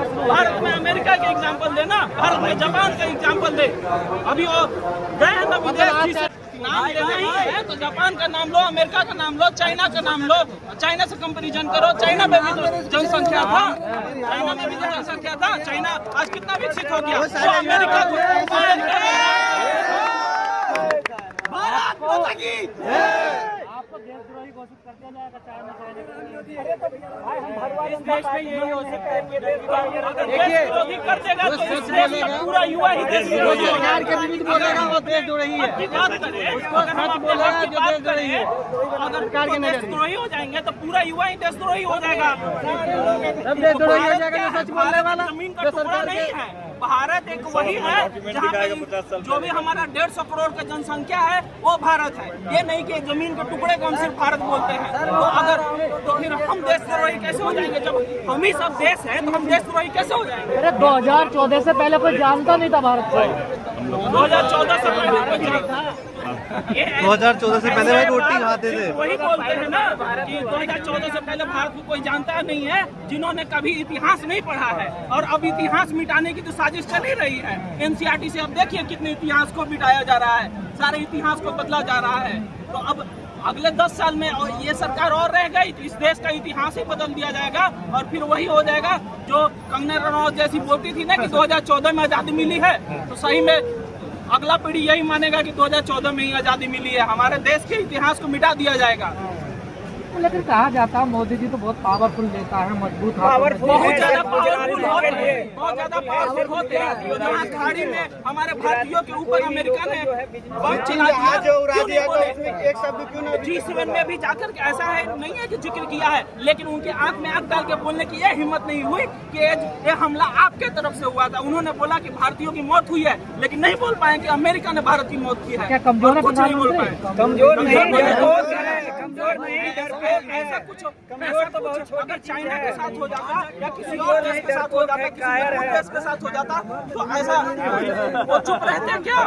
भारत में अमेरिका के एग्जाम्पल दे ना, भारत में जापान का एग्जाम्पल दे। अभी वो गए हैं ना विदेश, नाम लेना ही है तो जापान का नाम लो, अमेरिका का नाम लो, चाइना का नाम लो, चाइना से कंपैरिजन करो। चाइना में भी तो जनसंख्या था, चाइना में भी तो जनसंख्या था। चाइना आज कितना विकसित हो गया, तो अमेरिका आपको देशद्रोही घोषित कर दिया जाएगा चाइना इस देश में यही हो सकता है कि देशद्रोही कर देगा तो इस देश का पूरा युवा ही देशद्रोही सरकार के विरुद्ध बोलेगा वो देशद्रोही है। बात करें, अगर हम अपने हक की बात करें, अगर देशद्रोही हो जाएंगे तो पूरा युवा ही देशद्रोही हो जाएगा। सब देशद्रोही हो जाएगा जो सच बोलने वाला। जमीन का टुकड़ा नहीं है, भारत एक वही है जहाँ पे जो भी हमारा 150 करोड़ का जनसंख्या है वो भारत है। ये नहीं कि जमीन के टुकड़े को हम सिर्फ भारत बोलते हैं। तो अगर तो फिर हम देशद्रोही कैसे हो जाएंगे? जब हम ही सब देश है तो हम देशद्रोही कैसे हो जाएंगे? अरे 2014 से पहले कोई जानता नहीं था भारत को। 2014 से पहले कोई जानता 2014 से पहले भाई रोटी खाते थे। वही बोलते हैं ना कि 2014 से पहले भारत को कोई जानता नहीं है, जिन्होंने कभी इतिहास नहीं पढ़ा है। और अब इतिहास मिटाने की तो साजिश चल ही रही है। एनसीईआरटी से अब देखिए कितने इतिहास को मिटाया जा रहा है, सारे इतिहास को बदला जा रहा है। तो अब अगले 10 साल में ये सरकार और रह गई तो इस देश का इतिहास ही बदल दिया जाएगा। और फिर वही हो जाएगा जो कंगना रनौत जैसी बोलती थी ना कि 2014 में आज़ादी मिली है, तो सही में अगला पीढ़ी यही मानेगा कि 2014 में ही आज़ादी मिली है। हमारे देश के इतिहास को मिटा दिया जाएगा। लेकिन कहा जाता है मोदी जी तो बहुत पावरफुल नेता है, मजबूत बहुत ज्यादा पावरफुल होते हैं। जहाँ खाड़ी में हमारे भारतीयों के ऊपर अमेरिका ने बम चला दिया, G7 में भी जाकर के ऐसा है नहीं है कि जिक्र किया है, लेकिन उनके आंख में आंख डाल के बोलने की यह हिम्मत नहीं हुई कि ये हमला आपके तरफ से हुआ था। उन्होंने बोला कि भारतीयों की मौत हुई है, लेकिन नहीं बोल पाए कि अमेरिका ने भारत की मौत की है। क्या कमजोर है? कुछ नहीं बोल पाए, कमजोर नहीं, ऐसा कुछ अगर चाइना के साथ हो जाता या किसी और देश के साथ हो जाता, किसी देश के साथ हो जाता तो ऐसा वो चुप रहते क्या?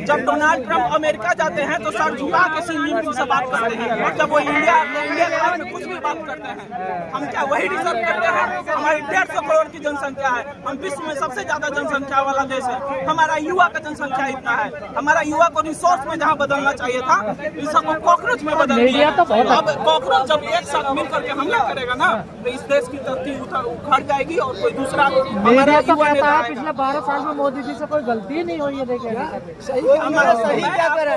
जब डोनाल्ड ट्रंप अमेरिका जाते हैं तो सर झुका के सिंह से बात करते हैं, और जब वो इंडिया के बारे में कुछ भी बात करते हैं, हम क्या वही डिजर्व करते हैं? हमारी 150 करोड़ की जनसंख्या है, हम विश्व में सबसे ज्यादा जनसंख्या वाला देश है। हमारा युवा का जनसंख्या इतना है, हमारा युवा को रिसोर्स में जहाँ बदलना चाहिए था, इस सबको कॉकरोच में बदल दिया। अब कॉकरोच जब एक साथ मिल करके हमला करेगा ना तो इस देश की धरती उखड़ जाएगी और कोई दूसरा हमारा तो कहता है पिछले 12 साल में मोदी जी से कोई गलती नहीं हुई है। देखिए हमारा सही क्या कर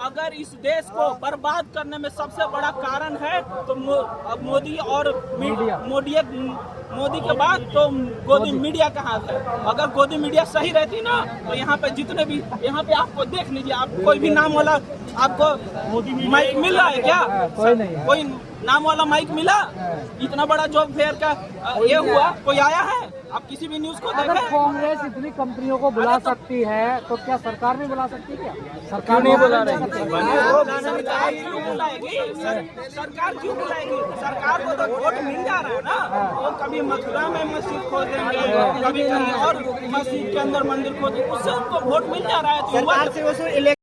अगर इस देश को बर्बाद करने में सबसे बड़ा कारण है तो अब मोदी और मोदी के बाद तो गोदी मीडिया का हाथ है। अगर गोदी मीडिया सही रहती ना तो यहाँ पे जितने भी यहाँ पे आपको देख लीजिए, आप कोई भी नाम वाला आपको माइक मिल रहा है क्या? कोई नाम वाला माइक मिला? इतना बड़ा जॉब फेयर का ये हुआ, कोई आया है? आप किसी भी न्यूज को अगर देखें। कांग्रेस इतनी कंपनियों को बुला सकती है तो क्या सरकार नहीं बुला सकती? क्या सरकार नहीं बुला रही? सरकार क्यों बुलाएगी? सरकार क्यों बुलाएगी? सरकार को तो वोट मिल जा रहा है ना। वो कभी मथुरा में मस्जिद खोल देंगे, कभी कहीं और मस्जिद के अंदर मंदिर खोल देंगे, उससे उनको वोट मिल जा रहा है। तो